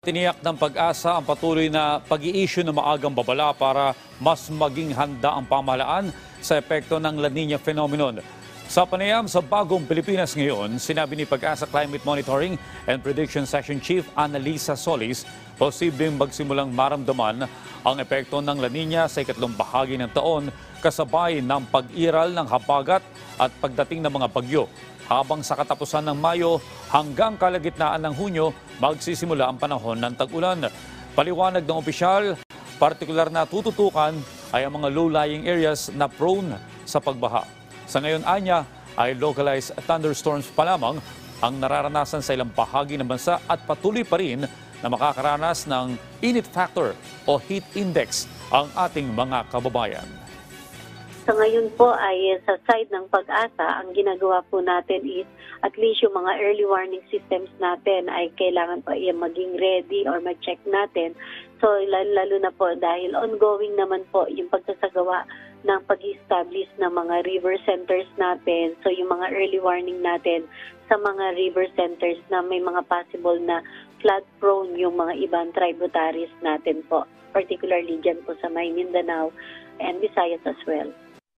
Tiniyak ng Pag-asa ang patuloy na pag-i-issue ng maagang babala para mas maging handa ang pamahalaan sa epekto ng La Nina phenomenon. Sa panayam sa Bagong Pilipinas ngayon, sinabi ni Pag-asa Climate Monitoring and Prediction Section Chief Annalisa Solis, posibleng magsimulang maramdaman ang epekto ng La Nina sa ikatlong bahagi ng taon kasabay ng pag-iral ng habagat at pagdating ng mga bagyo. Habang sa katapusan ng Mayo hanggang kalagitnaan ng Hunyo, magsisimula ang panahon ng tag-ulan. Paliwanag ng opisyal, partikular na tututukan ay ang mga low-lying areas na prone sa pagbaha. Sa ngayon anya ay localized thunderstorms pa lamang ang nararanasan sa ilang bahagi ng bansa at patuloy pa rin na makakaranas ng init factor o heat index ang ating mga kababayan. Sa ngayon po ay sa side ng Pag-asa, ang ginagawa po natin is at least yung mga early warning systems natin ay kailangan pa maging ready or ma-check natin. So lalo na po dahil ongoing naman po yung pagsasagawa ng pag-establish ng mga river centers natin. So yung mga early warning natin sa mga river centers na may mga possible na flood prone yung mga ibang tributaries natin po. Particularly dyan po sa Mindanao and Visayas as well.